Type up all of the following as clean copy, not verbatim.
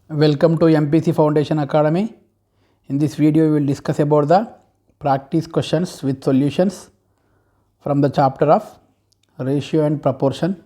Welcome to MPC Foundation Academy. In this video, we will discuss about the practice questions with solutions from the chapter of ratio and proportion.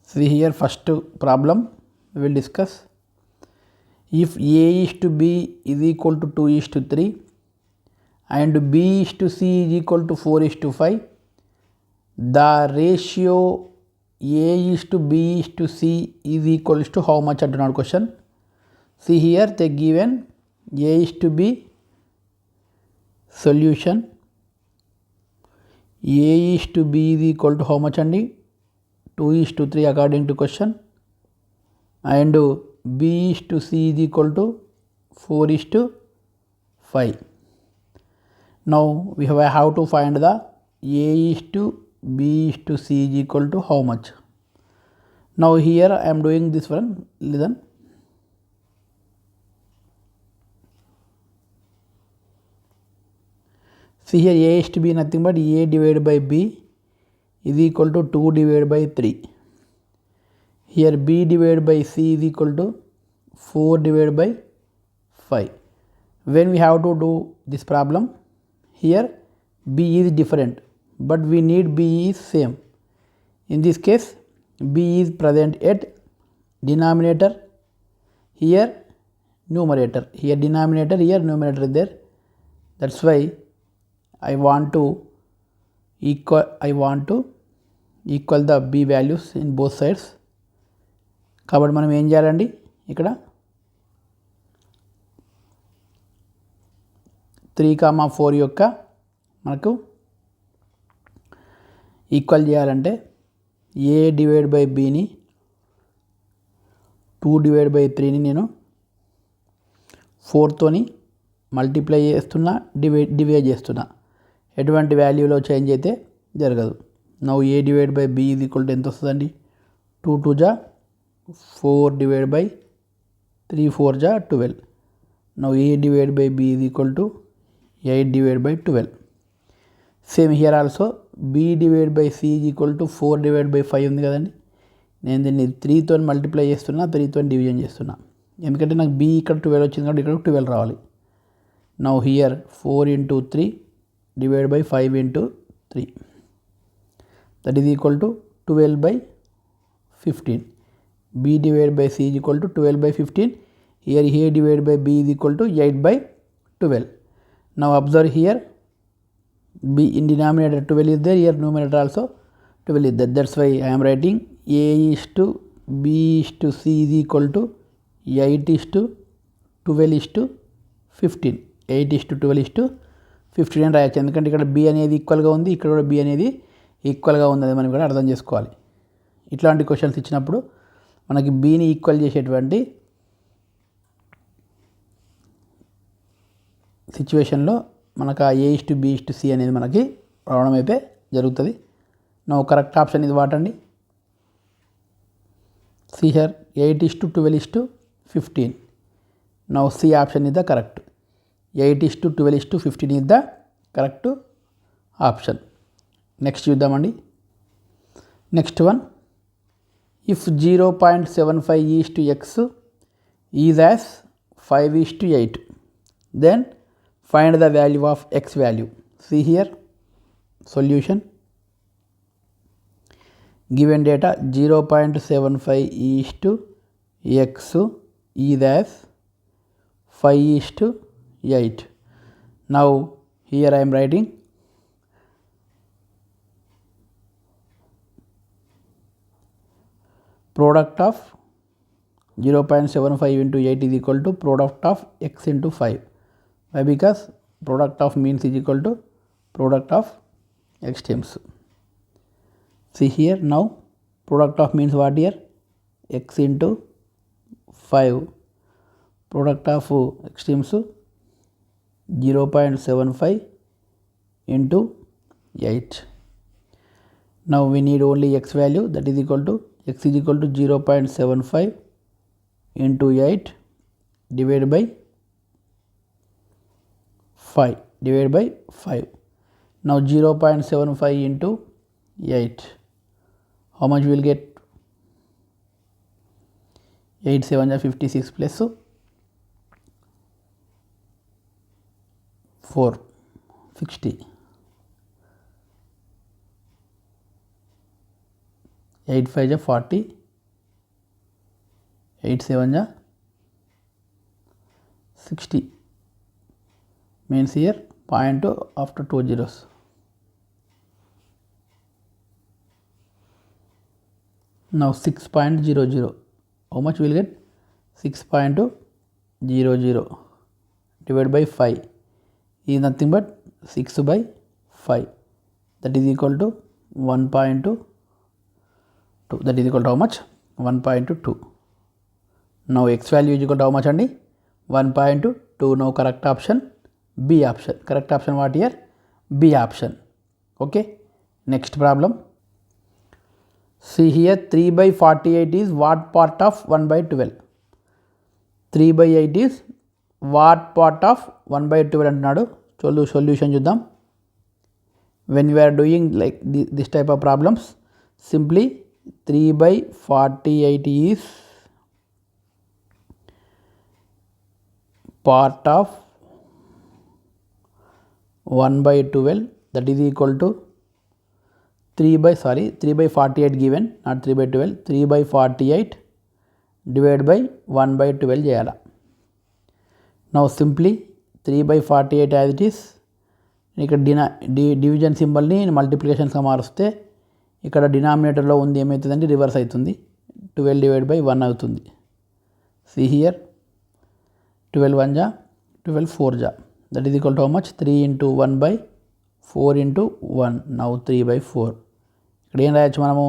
See here, first problem we will discuss. If A is to B is equal to 2 is to 3 and B is to C is equal to 4 is to 5, the ratio A is to B is to C is equals to how much? Another question. See here, they given A is to B solution. A is to B is equal to how much? 2 is to 3 according to question, and B is to C is equal to 4 is to 5. Now we have to find the A is to B is to C is equal to how much. Now here I am doing this one. Listen. See here, A is to be nothing but A divided by B is equal to 2 divided by 3. Here B divided by C is equal to 4 divided by 5. When we have to do this problem, here B is different, but we need B is same. In this case, B is present at denominator, here numerator, here denominator, here numerator is there. That's why I want to equal the B values in both sides. కాబట్టి మనం ఏం చేయాలండి, ఇక్కడ 3, 4 యొక్క మనకు equal చేయాలంటే A divide by Bని 2 divide by 3ని నేను 4తోని మల్టిప్లై చేస్తున్నా, డివైడ్ చేస్తున్నా. ఎటువంటి వాల్యూలో చేంజ్ అయితే జరగదు. Now A divide by B is equal to ఎంత వస్తుందండి? 2 2 జా 4 డివైడ్ బై 3 4 జా 12. Now A divide by B is equal to 8 divide by 12. Same here also B divide by C is equal to 4 divide by 5 ఉంది కదండి. నేను దీన్ని 3తో multiply చేస్తున్నా, 3తో division చేస్తున్నా. ఎందుకంటే నాకు B ఇక్కడ 12 వచ్చింది కాబట్టి ఇక్కడ 12 రావాలి. Now here 4 into 3 divided by 5 into 3, that is equal to 12 by 15. B divided by C is equal to 12 by 15. Here A divided by B is equal to 8 by 12. Now observe here, B in denominator 12 is there, here numerator also 12 is there. That's why I am writing A is to B is to C is equal to 8 is to 12 is to 15. 8 is to 12 is to 15 అని రాయొచ్చు. ఎందుకంటే ఇక్కడ B అనేది ఈక్వల్గా ఉంది, ఇక్కడ కూడా B అనేది ఈక్వల్గా ఉంది. అది మనం కూడా అర్థం చేసుకోవాలి. ఇట్లాంటి క్వశ్చన్స్ ఇచ్చినప్పుడు మనకి Bని ఈక్వల్ చేసేటువంటి సిచ్యువేషన్లో మనకు ఆ A is to B is to C అనేది మనకి రావడం అయితే జరుగుతుంది. నో కరెక్ట్ ఆప్షన్ ఇది వాటండి. See here 8 is to 12 is to 15. Now C option is the correct. 8 is to 12 is to 15 is the correct option. Next చూద్దామండి. Next one, if 0.75 is to x is as 5 is to 8, then find the value of x value. See here, solution. Given data 0.75 is to x is as 5 is to 8. Now here I am writing product of 0.75 into 8 is equal to product of x into 5. Why? Because product of means is equal to product of extremes. See here, now product of means what here? X into 5. Product of extremes 0.75 into 8. Now we need only x value, that is equal to x is equal to 0.75 into 8 divided by 5 divided by 5. Now 0.75 into 8, how much we will get? 8 7 56 plus 4 60. 8 5 40. 8 7 60 means here point after 2 zeros. Now 6.00, how much we will get? 6.00 divided by 5 is nothing but 6 by 5, that is equal to 1.2, that is equal to how much? 1.2. Now x value is equal to how much andi? 1.2. Now correct option B option. Correct option what here? B option. Okay. Next problem. See here 3 by 48 is what part of 1 by 12? 3 by 8 is what part of 1 by 12 అంటున్నాడు. Solution చూద్దాం. When we are doing like this type of problems, simply 3 by 48 is part of 1 by 12, that is equal to 3 by 48 given, not 3 by 12, 3 by 48 divided by 1 by 12 చేయాలి. Now simply 3 by 48 as it is, ఇక్కడ division సింబల్ని మల్టిప్లికేషన్స్గా మారుస్తే ఇక్కడ డినామినేటర్లో ఉంది ఏమవుతుందంటే reverse అవుతుంది, 12 divided by 1 అవుతుంది. See here 12 1 12 4 that is equal to how much? 3 into 1 by 4 into 1. Now 3 by 4. ఇక్కడ ఏం రాయొచ్చు మనము?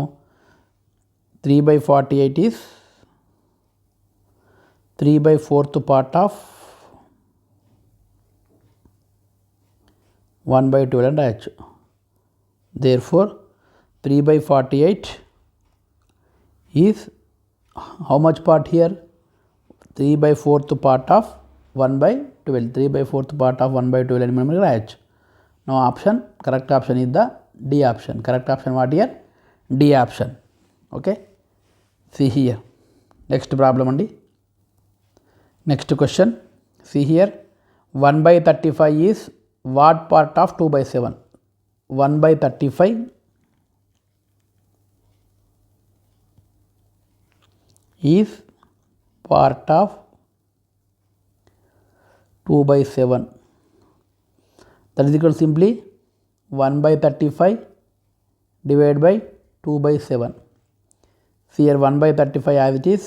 3 by 48 is 3 by 4th part of 1 by 12 అని రాయొచ్చు. Therefore 3 by 48 is how much part here? 3 by 4th part of 1 by 12. 3 by 4th part of 1 by 12 అని మనం రాయొచ్చు. Now option, correct option is the D option. Correct option what here? D option. Okay. See here. Next problem andi. Next question. See here 1 by 35 is what part of 2 by 7? 1 by 35 is part of 2 by 7. That is equal to simply 1 by 35 divided by 2 by 7. See here 1 by 35 as it is,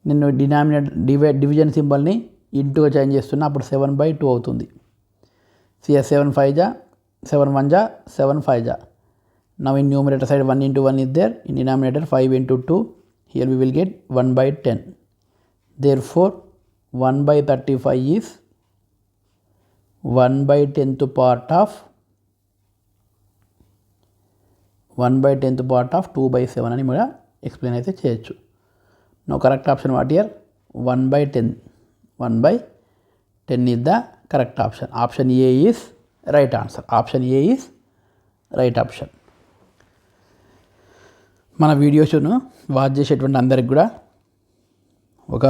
నేను division సింబల్ని ఇంటూగా change చేస్తున్నా, అప్పుడు 7 by 2 అవుతుంది. See here 7 5 7 1 7 5. Now in numerator side 1 into 1 is there, in denominator 5 into 2, here we will get 1 by 10. Therefore 1 by 35 is 1 by 10th part of 1 by 10th part of 2 by 7 అని కూడా explain అయితే చేయొచ్చు. No correct option what year? 1 by 10. 1 by 10 is the correct option. Option A is right answer. Option A is right option. మన వీడియోస్ను watch చేసేటువంటి అందరికి కూడా ఒక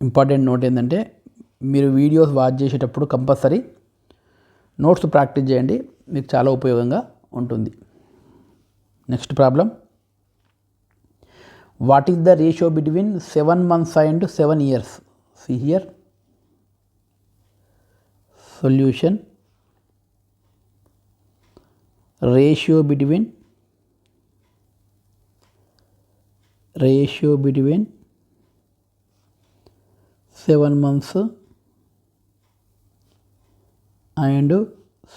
important note ఏంటంటే, మీరు వీడియోస్ వాచ్ చేసేటప్పుడు కంపల్సరీ నోట్స్ ప్రాక్టీస్ చేయండి, మీకు చాలా ఉపయోగంగా ఉంటుంది. Next problem. What is the ratio between 7 months and 7 years? See here. Solution. Ratio between 7 months and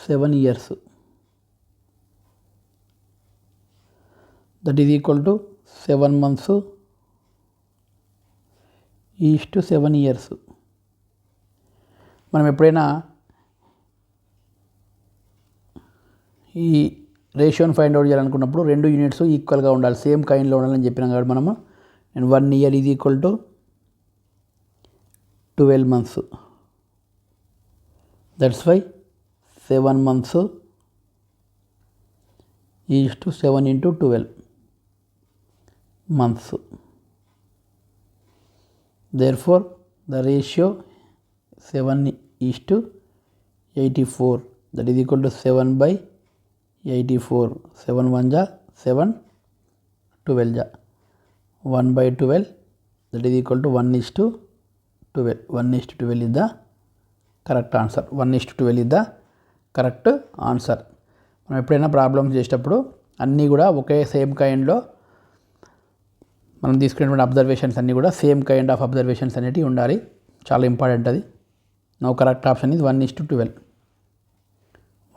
7 years, that is equal to 7 months is to 7 years. మనం ఎప్పుడైనా ఈ రేషియోని find out చేయాలనుకున్నప్పుడు 2 units ఈక్వల్గా ఉండాలి, సేమ్ కైండ్లో ఉండాలని చెప్పినాం కాబట్టి మనము 1 year is equal to 12 months. That's why 7 months is to 7 into 12 months. Therefore, the ratio 7:84, that is equal to 7/84. 7 1 ja 7, 12 ja 1/12, that is equal to 1:12. 1:12 is the correct answer. 1:12 is the correct answer. మనం ఎప్పుడైనా problems చేసేటప్పుడు అన్నీ కూడా ఒకే same కైండ్లో మనం తీసుకునేటువంటి observations అన్నీ కూడా same kind of observations అనేటివి ఉండాలి. చాలా ఇంపార్టెంట్ అది. Now correct option is 1:12.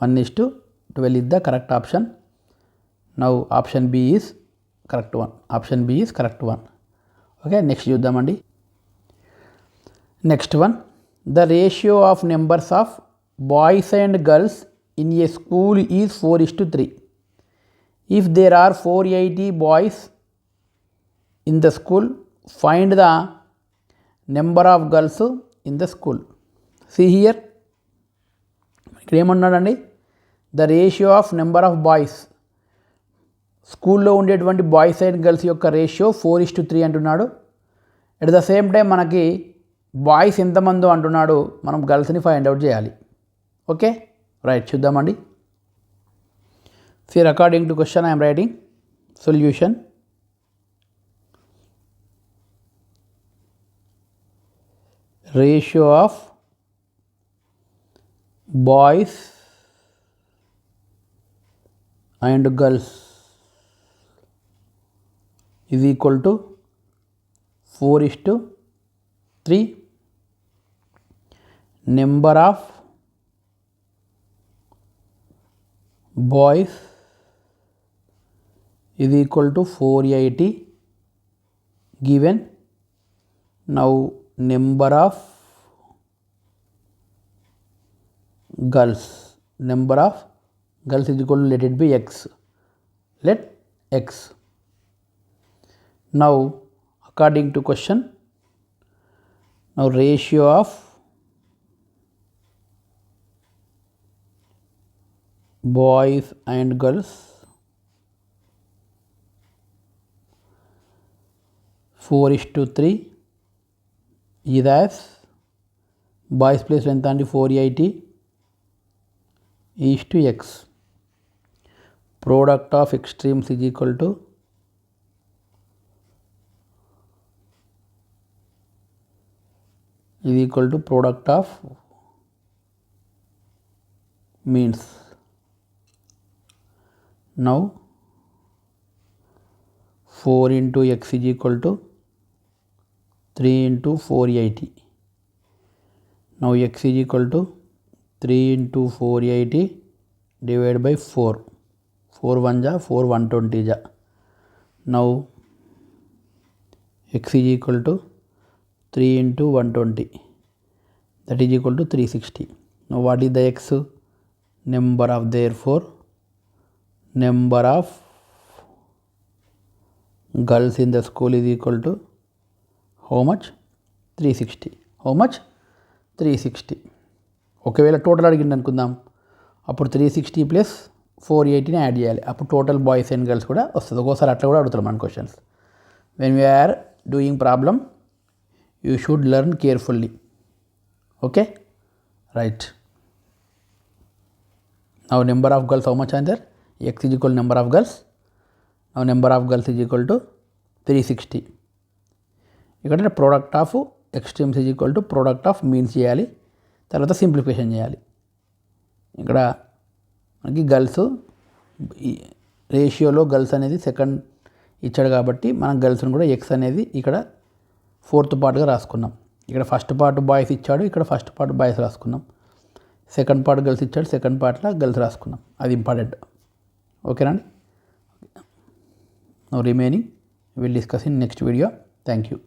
1:12 is the correct option. Now option B is correct one. Option B is correct one. Okay, next చూద్దామండి. Next one, the ratio of numbers of boys and girls in a school is 4:3. If there are 480 boys in the school, find the number of girls in the school. See here, ఇక్కడ ఏమన్నాడండి, the ratio of number of boys, స్కూల్లో ఉండేటువంటి boys and girls యొక్క ratio 4:3 అంటున్నాడు. At the same time మనకి boys ఎంతమందో అంటున్నాడు, మనం గర్ల్స్ని ఫైండ్ అవుట్ చేయాలి. ఓకే రైట్, చూద్దామండి. ఫిర్ according to question I'm writing solution. Ratio of boys and girls is equal to 4:3. Number of boys is equal to 480 given. Now number of girls is equal to, let it be x. Let x. Now according to question, now ratio of boys and girls 4:3 is as boys place ఎంత అండి 480 is to x. Product of extremes is equal to product of means. Now 4 into x is equal to 3 into 480. Now x is equal to 3 into 480 divided by 4. 4 1 ja 4 120 ja. Now x is equal to 3 into 120, that is equal to 360. Now what is the x? Number of, therefore number of girls in the school is equal to how much? 360. How much? 360. ఒకవేళ total అడిగింది అనుకుందాం, అప్పుడు 360 plus 480ని add చేయాలి, అప్పుడు total boys and girls కూడా వస్తుంది. ఒక్కోసారి అట్లా కూడా అడుగుతారు మన questions. When we are doing problem you should learn carefully. Okay right. Now number of girls how much answer? X is equal number of girls. Now number of girls is equal to 360. ఇక్కడ product of extremes is equal to product of means చేయాలి, తర్వాత simplification చేయాలి. ఇక్కడ మనకి girls రేషియోలో girls అనేది second ఇచ్చాడు కాబట్టి మనం గర్ల్స్ని కూడా ఎక్స్ అనేది ఇక్కడ ఫోర్త్ పార్ట్గా రాసుకున్నాం. ఇక్కడ ఫస్ట్ పార్ట్ బాయ్స్ ఇచ్చాడు, ఇక్కడ ఫస్ట్ పార్ట్ బాయ్స్ రాసుకున్నాం. సెకండ్ పార్ట్ గర్ల్స్ ఇచ్చాడు, సెకండ్ పార్ట్లో గర్ల్స్ రాసుకున్నాం. అది ఇంపార్టెంట్. ఓకేనండి. Now remaining will discuss in next video. Thank you.